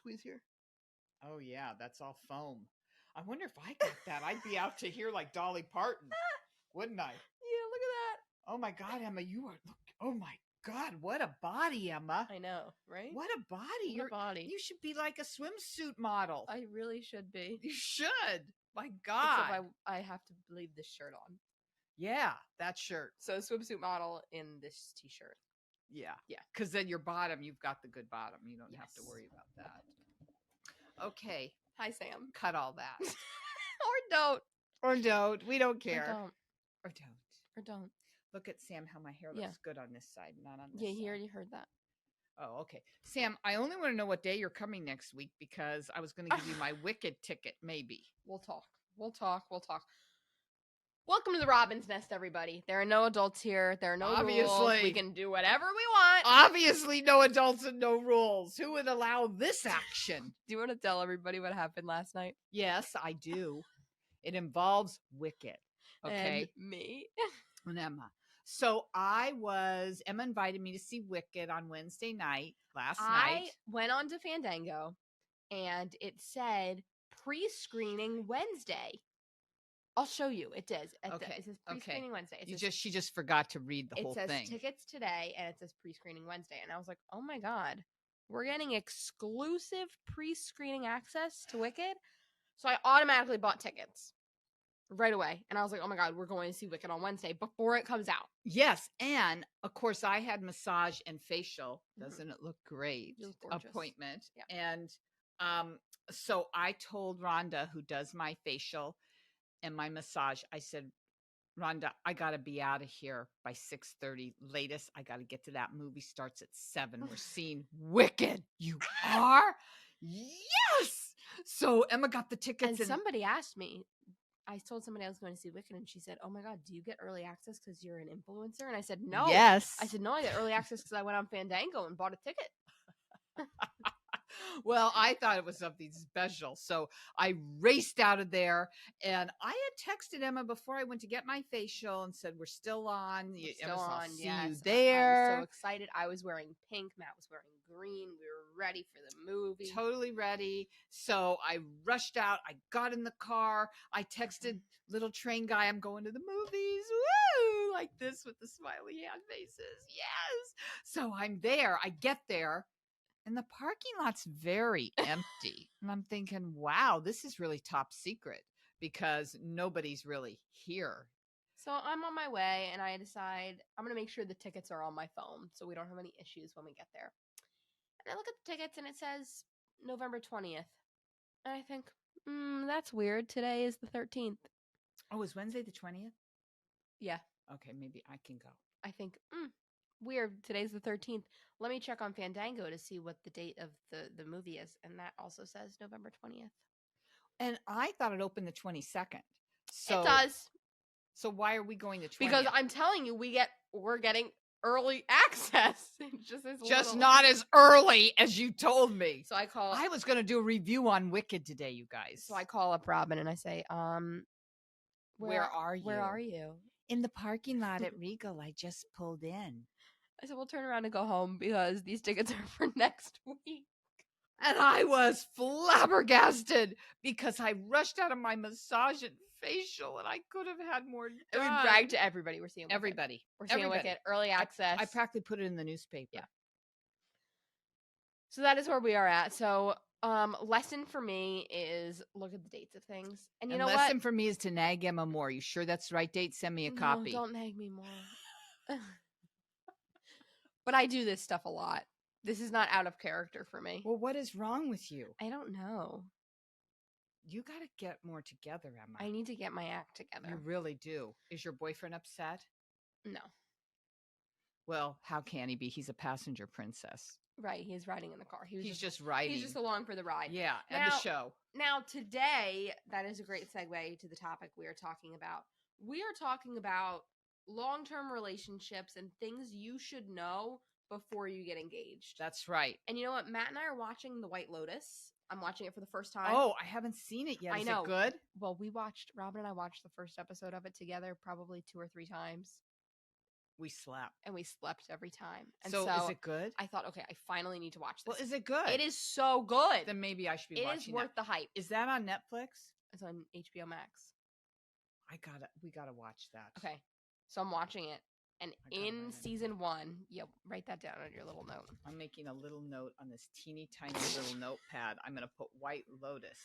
tweezier. Oh, yeah, that's all foam. I wonder if I got that. I'd be out to here like Dolly Parton, wouldn't I? Yeah, look at that. Oh, my God, Emma, you are, look, oh, my God, what a body, Emma. I know, right? What a body. What a body. You should be like a swimsuit model. I really should be. You should. My God. Except I have to leave this shirt on. Yeah, that shirt. So swimsuit model in this t-shirt. Yeah. Yeah. Because then your bottom, you've got the good bottom. You don't have to Yes. worry about that. Okay. Hi, Sam. Cut all that. Or don't. Or don't. We don't care. Or don't. Look at Sam, how my hair Yeah. looks good on this side, not on this Yeah, side. he already heard that. Oh, okay. Sam, I only want to know what day you're coming next week because I was going to give you my Wicked ticket, maybe. We'll talk. Welcome to the Robin's Nest, everybody. There are no adults here. There are no rules. We can do whatever we want. Obviously, no adults and no rules. Who would allow this action? Do you want to tell everybody what happened last night? Yes, I do. It involves Wicked. Okay. And me. And Emma. So Emma invited me to see Wicked on Wednesday night, last night. I went on to Fandango and it said pre-screening Wednesday. I'll show you. It does. Okay. It says pre-screening Wednesday. She just forgot to read the whole thing. It says tickets today and it says pre-screening Wednesday. And I was like, oh my God, we're getting exclusive pre-screening access to Wicked. So I automatically bought tickets right away. And I was like, oh my God, we're going to see Wicked on Wednesday before it comes out. Yes. And of course I had massage and facial. Doesn't it look great? It was gorgeous. Appointment. Yeah. And so I told Rhonda, who does my facial and my massage, I said, Rhonda, I got to be out of here by 6:30. Latest, I got to get to that movie. Starts at 7. We're seeing Wicked. You are? Yes. So Emma got the tickets. And somebody asked me, I told somebody I was going to see Wicked, and she said, oh my God, do you get early access because you're an influencer? And I said, no. Yes. I said, no, I get early access because I went on Fandango and bought a ticket. Well, I thought it was something special. So I raced out of there, and I had texted Emma before I went to get my facial and said, we're still on. We're still on. See yes. you there. I was so excited. I was wearing pink. Matt was wearing green. We were ready for the movie. Totally ready. So I rushed out. I got in the car. I texted little train guy, I'm going to the movies. Woo! Like this with the smiley hand faces. Yes. So I'm there. I get there. And the parking lot's very empty. And I'm thinking, wow, this is really top secret because nobody's really here. So I'm on my way and I decide I'm going to make sure the tickets are on my phone so we don't have any issues when we get there. And I look at the tickets and it says November 20th. And I think, that's weird. Today is the 13th. Oh, is Wednesday the 20th? Yeah. Okay, maybe I can go. I think, weird. Today's the 13th. Let me check on Fandango to see what the date of the movie is. And that also says November 20th. And I thought it opened the 22nd. So it does. So why are we going to 20th? Because I'm telling you, we're getting early access. Just not as early as you told me. So I was going to do a review on Wicked today, you guys. So I call up Robin and I say, where are you? Where are you? In the parking lot at Regal. I just pulled in. I said, we'll turn around and go home because these tickets are for next week. And I was flabbergasted because I rushed out of my massage and facial and I could have had more done. And we bragged to everybody. We're seeing Wicked. Everybody. We're seeing Wicked. Early access. I practically put it in the newspaper. Yeah. So that is where we are at. So lesson for me is look at the dates of things. And you know what? Lesson for me is to nag Emma more. You sure that's the right date? Send me a copy. Don't nag me more. But I do this stuff a lot. This is not out of character for me. Well, what is wrong with you? I don't know. You got to get more together, Emma. I need to get my act together. You really do. Is your boyfriend upset? No. Well, how can he be? He's a passenger princess. Right. He's riding in the car. He's just riding. He's just along for the ride. Yeah. And the show. Now, today, that is a great segue to the topic we are talking about. We are talking about long-term relationships and things you should know before you get engaged. That's right. And you know what? Matt and I are watching The White Lotus. I'm watching it for the first time. Oh, I haven't seen it yet. Is it good? Well, Robin and I watched the first episode of it together probably 2 or 3 times. We slept. and we slept every time. And So is it good? I thought, okay, I finally need to watch this. Well, is it good? It is so good. Then maybe I should be It watching is worth the hype. Is that on Netflix? It's on HBO Max. We gotta watch that. Okay. So I'm watching it. And I gotta in write it season 1, write that down on your little note. I'm making a little note on this teeny tiny little notepad. I'm gonna put White Lotus.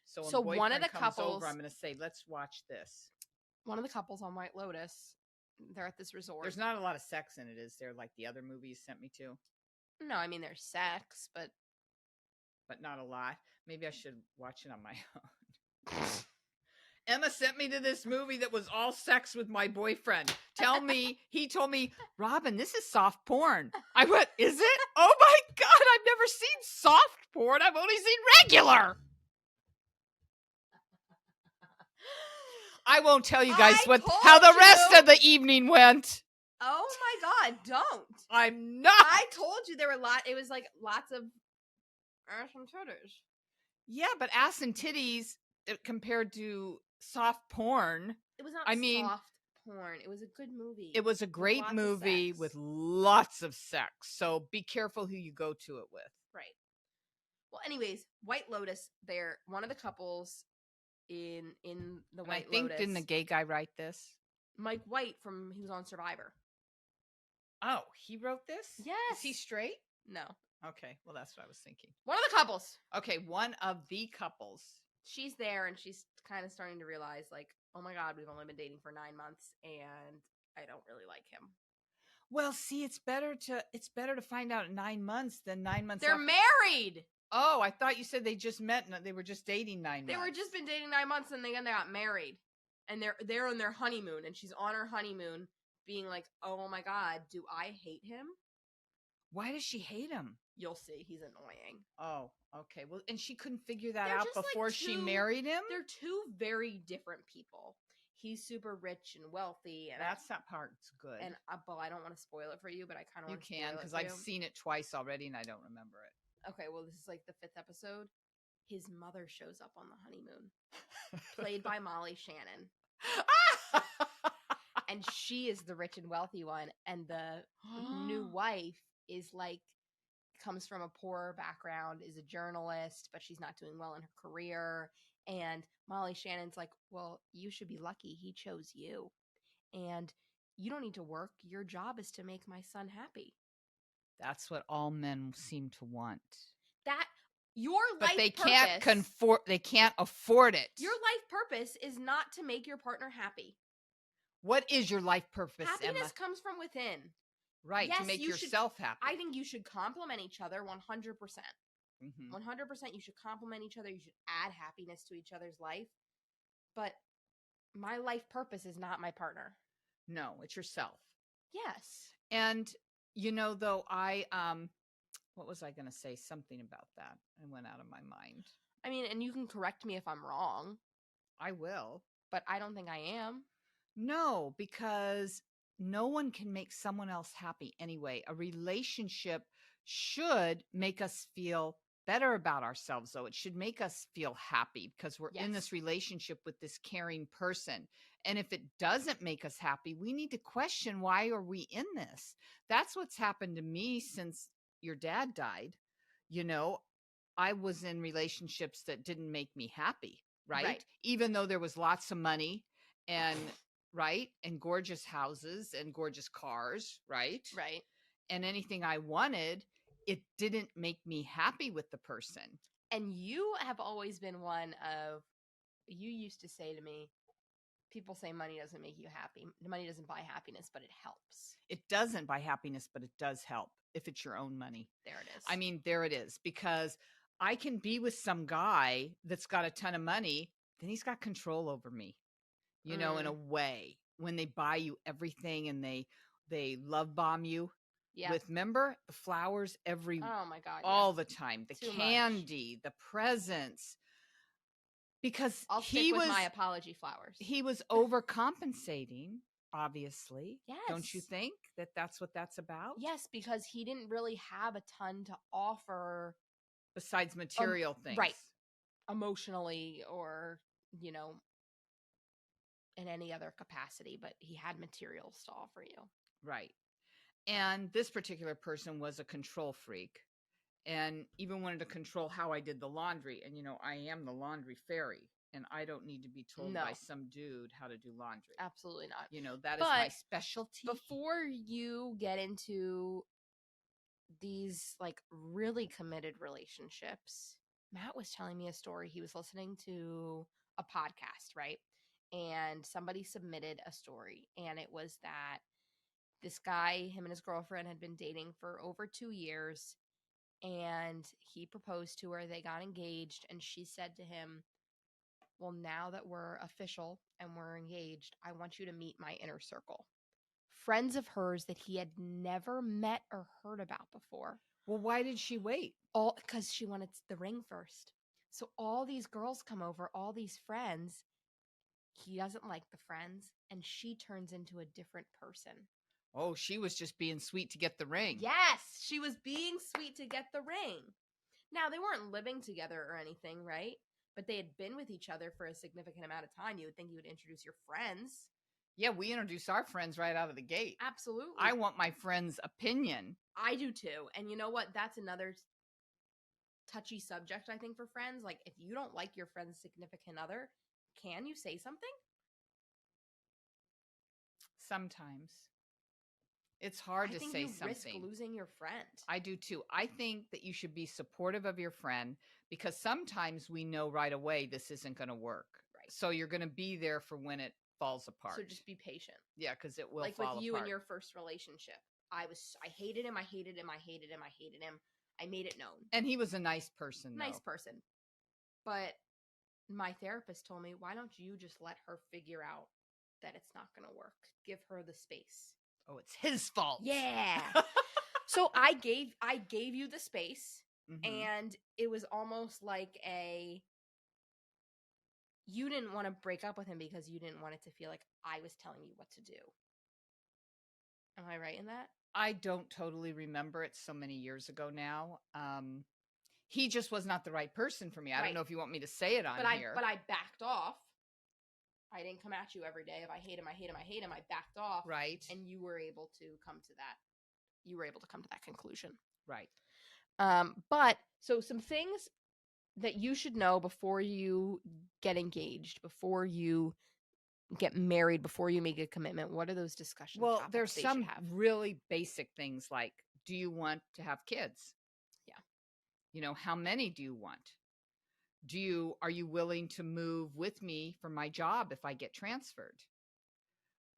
So when one of boyfriend the comes couples, over, I'm gonna say, let's watch this. one of the couples on White Lotus, they're at this resort. There's not a lot of sex in it, is there? Like the other movie you sent me to? No, I mean there's sex, but not a lot. Maybe I should watch it on my own. Emma sent me to this movie that was all sex with my boyfriend. He told me, Robin, this is soft porn. I went, is it? Oh my God, I've never seen soft porn. I've only seen regular. I won't tell you guys how the rest of the evening went. Oh my God, don't. I'm not. I told you there were it was like lots of ass and titties. Yeah, but ass and titties compared to soft porn. It was not soft porn. It was a good movie. It was a great movie with lots of sex. So be careful who you go to it with. Right. Well, anyways, White Lotus, they're one of the couples in the White Lotus. Didn't the gay guy write this? Mike White he was on Survivor. Oh, he wrote this? Yes. Is he straight? No. Okay, well, that's what I was thinking. One of the couples. Okay, one of the couples. She's there, and she's kind of starting to realize, like, oh my God, we've only been dating for 9 months, and I don't really like him. Well, see, it's better to find out in 9 months than 9 months. They're married. Oh, I thought you said they just met and they were just dating 9 months. They were just been dating 9 months, and they got married, and they're on their honeymoon, and she's on her honeymoon, being like, oh my God, do I hate him? Why does she hate him? You'll see. He's annoying. Oh, okay. Well, and she couldn't figure that out before she married him? They're two very different people. He's super rich and wealthy, and that part's good. And well, I don't want to spoil it for you, but I kind of want to. You can, because I've seen it twice already, and I don't remember it. Okay, well, this is like the 5th episode. His mother shows up on the honeymoon, played by Molly Shannon, and she is the rich and wealthy one, and the new wife is like. Comes from a poorer background, is a journalist, but she's not doing well in her career. And Molly Shannon's like, well, you should be lucky he chose you. And you don't need to work. Your job is to make my son happy. That's what all men seem to want. But they can't afford it. Your life purpose is not to make your partner happy. What is your life purpose, Happiness Emma? comes from within. Right, yes, to make yourself happy. I think you should complement each other 100%. 100% Mm-hmm. you should complement each other. You should add happiness to each other's life. But my life purpose is not my partner. No, it's yourself. Yes. And, though what was I going to say? Something about that. I went out of my mind. I mean, and you can correct me if I'm wrong. I will. But I don't think I am. No, because no one can make someone else happy anyway. A relationship should make us feel better about ourselves, though. It should make us feel happy because we're in this relationship with this caring person. And if it doesn't make us happy, we need to question, why are we in this? That's what's happened to me since your dad died. I was in relationships that didn't make me happy, right? Even though there was lots of money and and gorgeous houses and gorgeous cars, right? And anything I wanted, it didn't make me happy with the person. And you have always been one of, you used to say to me, people say money doesn't make you happy. Money doesn't buy happiness, but it helps. It doesn't buy happiness, but it does help if it's your own money. There it is. I mean, there it is. Because I can be with some guy that's got a ton of money, then he's got control over me. In a way, when they buy you everything and they love bomb you with, remember, the flowers oh my God, all the time, the candy, the presents, because I'll stick with my apology flowers. He was overcompensating, obviously. Yes. Don't you think that that's what that's about? Yes, because he didn't really have a ton to offer besides material things. Right. Emotionally or, in any other capacity, but he had materials to offer you. Right. And this particular person was a control freak and even wanted to control how I did the laundry. And, I am the laundry fairy and I don't need to be told No. by some dude how to do laundry. Absolutely not. That is my specialty. Before you get into these like really committed relationships, Matt was telling me a story. He was listening to a podcast, right? And somebody submitted a story, and it was that this guy, him and his girlfriend, had been dating for over 2 years, and he proposed to her. They got engaged, and she said to him, well, now that we're official and we're engaged, I want you to meet my inner circle. Friends of hers that he had never met or heard about before. Well, why did she wait? All because she wanted the ring first. So all these girls come over, all these friends. He doesn't like the friends, and she turns into a different person. Oh, she was just being sweet to get the ring. Yes, she was being sweet to get the ring. Now, they weren't living together or anything, right? But they had been with each other for a significant amount of time. You would think you would introduce your friends. Yeah, we introduce our friends right out of the gate. Absolutely. I want my friend's opinion. I do too. And you know what? That's another touchy subject, I think, for friends. Like, if you don't like your friend's significant other, can you say something? Sometimes. It's hard to say something. I think you risk losing your friend. I do too. I think that you should be supportive of your friend because sometimes we know right away this isn't going to work. Right. So you're going to be there for when it falls apart. So just be patient. Yeah, because it will like fall apart. Like with you and your first relationship. I hated him. I hated him. I made it known. And he was a nice person. Nice person. But my therapist told me, why don't you just let her figure out that it's not going to work? Give her the space. Oh, it's his fault. Yeah. So I gave you the space, and it was almost like you didn't want to break up with him because you didn't want it to feel like I was telling you what to do. Am I right in that? I don't totally remember. It's so many years ago now. He just was not the right person for me. I don't know if you want me to say it on here. But I backed off. I didn't come at you every day. If I hate him, I backed off. Right. And you were able to come to that. You were able to come to that conclusion. Right. But so some things that you should know before you get engaged, before you get married, before you make a commitment. What are those discussions? Well, there's some really basic things like, do you want to have kids? Yeah. How many do you want? Are you willing to move with me for my job if I get transferred?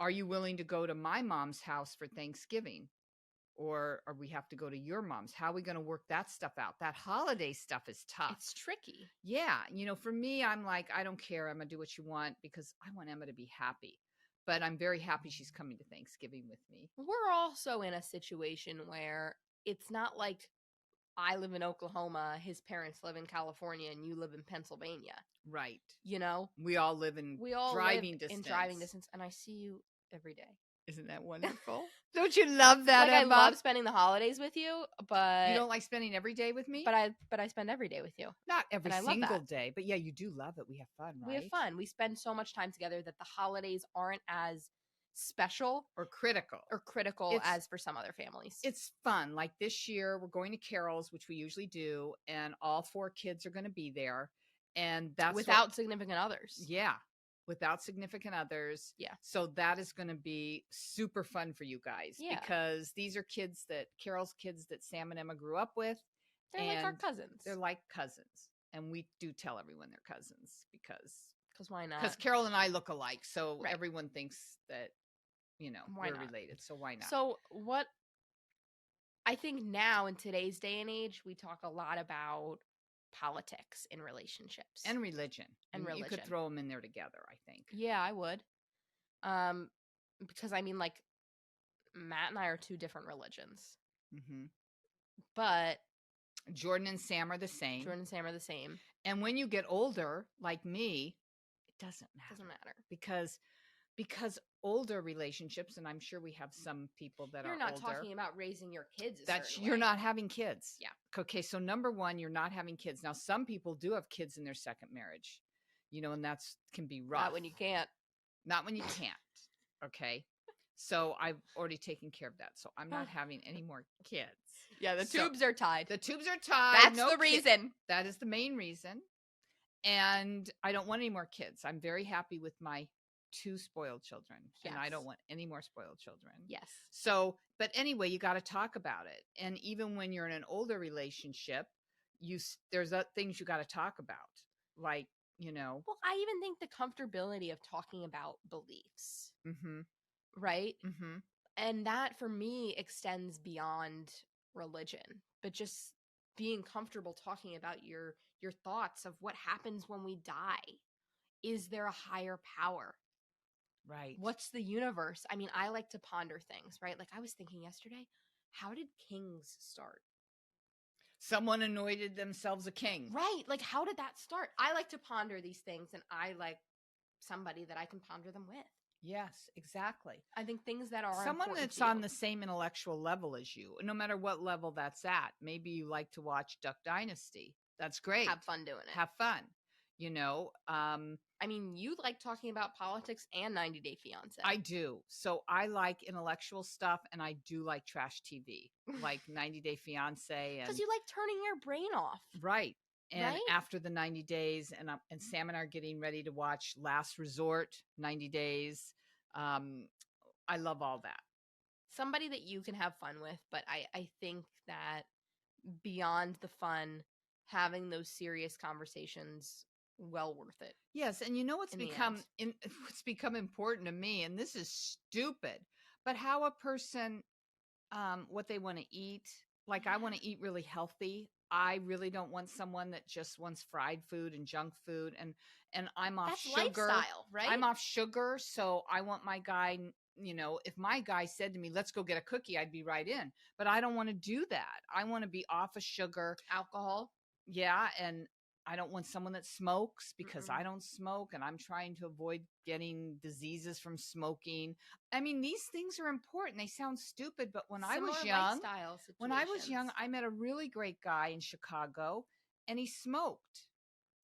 Are you willing to go to my mom's house for Thanksgiving? Or we have to go to your mom's? How are we going to work that stuff out? That holiday stuff is tough. It's tricky. Yeah. For me, I'm like, I don't care. I'm going to do what you want because I want Emma to be happy. But I'm very happy she's coming to Thanksgiving with me. We're also in a situation where it's not like I live in Oklahoma, his parents live in California, and you live in Pennsylvania. Right. We all live in driving distance. And I see you every day. Isn't that wonderful? Don't you love that, Emma? I love spending the holidays with you, but you don't like spending every day with me? But I spend every day with you. Not every single day, but yeah, you do love it. We have fun, right? We have fun. We spend so much time together that the holidays aren't as special or critical as for some other families. It's fun. Like this year, we're going to Carol's, which we usually do, and all 4 kids are going to be there, and that's without significant others. Yeah. Without significant others. Yeah. So that is going to be super fun for you guys because these are Carol's kids that Sam and Emma grew up with. They're like our cousins. They're like cousins. And we do tell everyone they're cousins because why not? Because Carol and I look alike. So everyone thinks that, we're related. So why not? So what I think now in today's day and age, we talk a lot about politics in relationships and religion. You could throw them in there together, I think. Yeah, I would. Because like Matt and I are 2 different religions. But Jordan and Sam are the same. And when you get older, like me, it doesn't matter. Because older relationships, and I'm sure we have some people that you're are not older. Talking about raising your kids. You're not having kids. Yeah. Okay. So number 1, you're not having kids. Now, some people do have kids in their second marriage, and can be rough. Not when you can't. Not when you can't. Okay. So I've already taken care of that. So I'm not having any more kids. Yeah, the So- tubes are tied. The tubes are tied. That's no the kid- reason. That is the main reason. And I don't want any more kids. I'm very happy with my 2 spoiled children. And I don't Yes. want any more spoiled children. Yes. So, but anyway, you got to talk about it. And even when you're in an older relationship, there's things you got to talk about. Like, Well, I even think the comfortability of talking about beliefs, mm-hmm, right? mm-hmm. And that for me extends beyond religion, but just being comfortable talking about your thoughts of what happens when we die. Is there a higher power? Right. What's the universe? I mean, I like to ponder things, right? Like I was thinking yesterday, how did kings start? Someone anointed themselves a king. Right. Like how did that start? I like to ponder these things, and I like somebody that I can ponder them with. Yes, exactly. I think things that are Someone important that's to you. on the same intellectual level as you, no matter what level that's at. Maybe you like to watch Duck Dynasty. That's great. Have fun doing it. Have fun. I mean, you like talking about politics and 90 Day Fiance. I do. So I like intellectual stuff, and I do like trash TV, like 90 Day Fiance. Because you like turning your brain off. Right. And Right? after the 90 days, and Sam and I are getting ready to watch Last Resort, 90 Days. I love all that. Somebody that you can have fun with, but I think that beyond the fun, having those serious conversations, well worth it. Yes, and what's In the what's become important to me, and this is stupid, but how a person, what they want to eat. Like I want to eat really healthy. I really don't want someone that just wants fried food and junk food, and I'm off That's sugar. lifestyle, right? I'm off sugar, so I want my guy. If my guy said to me, "Let's go get a cookie," I'd be right in. But I don't want to do that. I want to be off of sugar, Alcohol. yeah, and I don't want someone that smokes because Mm-mm. I don't smoke, and I'm trying to avoid getting diseases from smoking. I mean, these things are important. They sound stupid, but when I was Similar young, lifestyle I situations. met a really great guy in Chicago, and he smoked.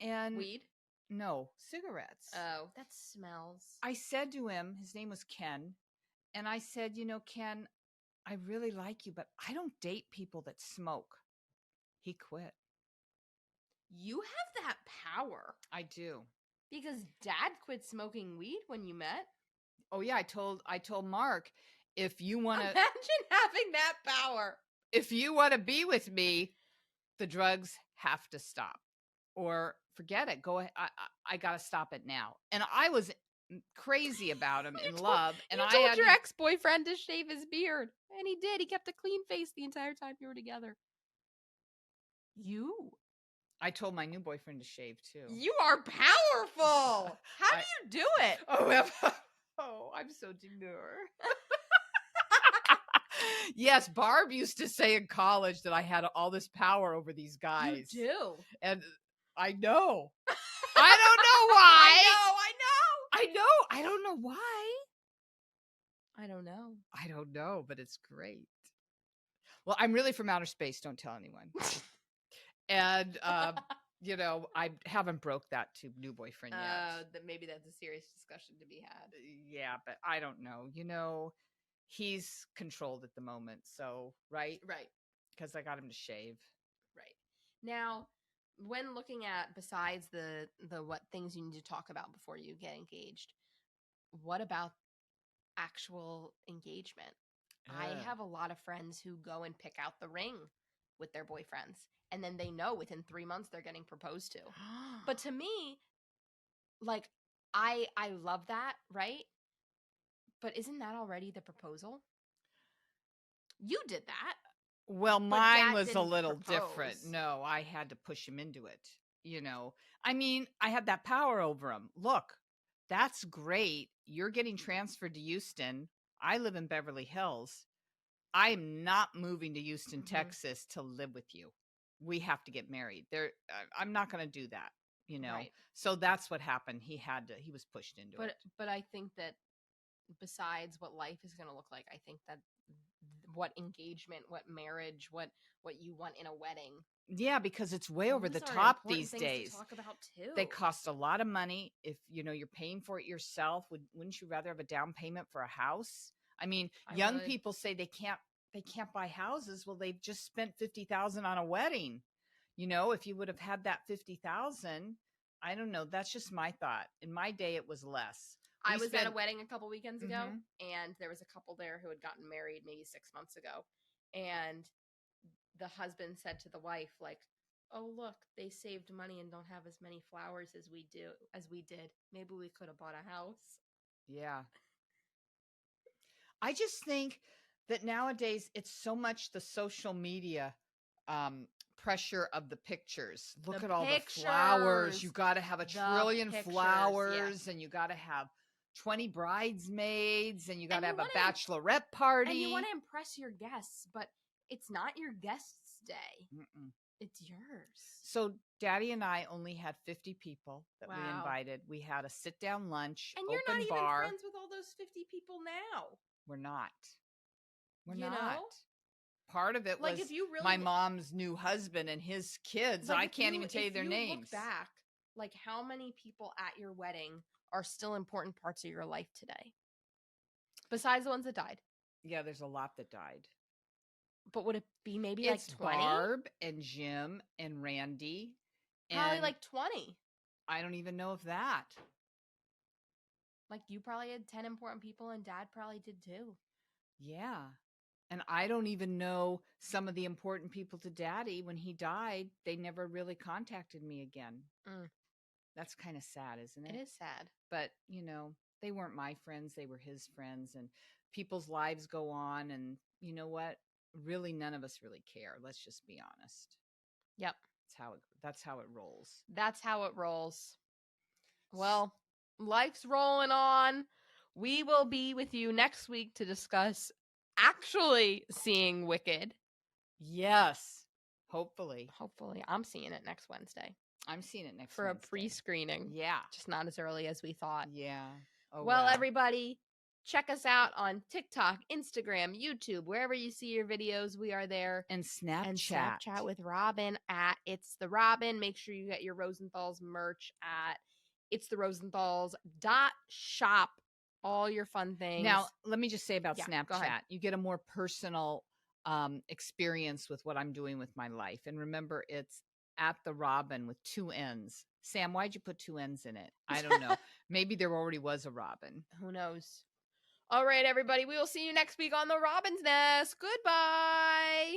And Weed. no, cigarettes. Oh, that smells. I said to him, his name was Ken, and I said, Ken, I really like you, but I don't date people that smoke. He quit. You have that power. I do. Because Dad quit smoking weed when you met. Oh yeah, I told Mark, if you want to Imagine having that power. if you want to be with me, the drugs have to stop. Or forget it. Go ahead. I got to stop it now. And I was crazy about him in love, and you I told had your to, ex-boyfriend to shave his beard, and he did. He kept a clean face the entire time you were together. I told my new boyfriend to shave too. You are powerful. How do you do it? I'm so demure. Yes, Barb used to say in college that I had all this power over these guys. You do. And I know. I don't know why. I know. I don't know why. I don't know. I don't know, but it's great. Well, I'm really from outer space. Don't tell anyone. And, I haven't broke that to new boyfriend yet. Maybe that's a serious discussion to be had. Yeah, but I don't know. He's controlled at the moment. So, right? Right. Because I got him to shave. Right. Now, when looking at, besides the what things you need to talk about before you get engaged, what about actual engagement? I have a lot of friends who go and pick out the ring with their boyfriends, and then they know within 3 months they're getting proposed to. But to me, like, I love that, right? But isn't that already the proposal? You did that. Well, But mine Dad was a didn't little different. propose. No, I had to push him into it. I mean, I had that power over him. Look, that's great. You're getting transferred to Houston. I live in Beverly Hills. I am not moving to Houston, Mhm. Texas to live with you. We have to get married. I'm not going to do that, Right. So that's what happened. He was pushed into it. But I think that besides what life is going to look like, I think that what engagement, what marriage, what you want in a wedding. Yeah, because it's way over the those are top important these things days. to talk about too. They cost a lot of money. If you're paying for it yourself, wouldn't you rather have a down payment for a house? I mean, I young would. people say they can't buy houses. Well, they've just spent 50,000 on a wedding. You know, if you would have had that 50,000, I don't know. That's just my thought. In my day, it was less. I We was at a spent, wedding a couple weekends ago, Mhm. and there was a couple there who had gotten married maybe 6 months ago, and the husband said to the wife, like, "Oh, look, they saved money and don't have as many flowers as we did. Maybe we could have bought a house." Yeah. I just think that nowadays it's so much the social media um, pressure of the pictures. Look The at all the flowers. You pictures, got to have a the trillion pictures, yes. flowers, and you got to have 20 bridesmaids, and you got And to you have a want bachelorette and you want party. to impress your guests, but it's not your guests' day. Mm-mm. It's yours. So Daddy and I only had 50 people that we Wow. invited. We had a sit-down lunch, And you're open not even bar. friends with all those 50 people now. We're not. We're You not. know? Part of it Like, was if you really my mom's new husband and his kids. like, I if can't even tell you if their you names. look back, like, how many people at your wedding are still important parts of your life today? Besides the ones that died. Yeah, there's a lot that died. But would it be maybe It's like 20? Barb and Jim and Randy. Probably And like 20. I don't even know if that. Like, you probably had 10 important people, and Dad probably did too. Yeah. And I don't even know some of the important people to Daddy. When he died, they never really contacted me again. Mm. That's kind of sad, isn't it? It is sad. But, you know, they weren't my friends. They were his friends. And people's lives go on. And you know what? Really, none of us really care. Let's just be honest. Yep. That's how it rolls. That's how it rolls. Well, life's rolling on. We will be with you next week to discuss actually seeing Wicked. Yes. Hopefully. Hopefully. I'm seeing it next Wednesday I'm seeing it next for Wednesday. a pre-screening. Yeah. Just not as early as we thought. Yeah. Oh, well, everybody, check us out on TikTok, Instagram, YouTube, wherever you see your videos. We are there. And Snapchat. And Snapchat with Robin at It's the Robin. Make sure you get your Rosenthal's merch at It's the Rosenthal's.shop. All your fun things. Now, let me just say about Go Snapchat. ahead. You get a more personal experience with what I'm doing with my life. And remember, it's at the Robin with 2 N's. Sam, why'd you put 2 N's in it? I don't know. Maybe there already was a Robin. Who knows? All right, everybody. We will see you next week on the Robin's Nest. Goodbye.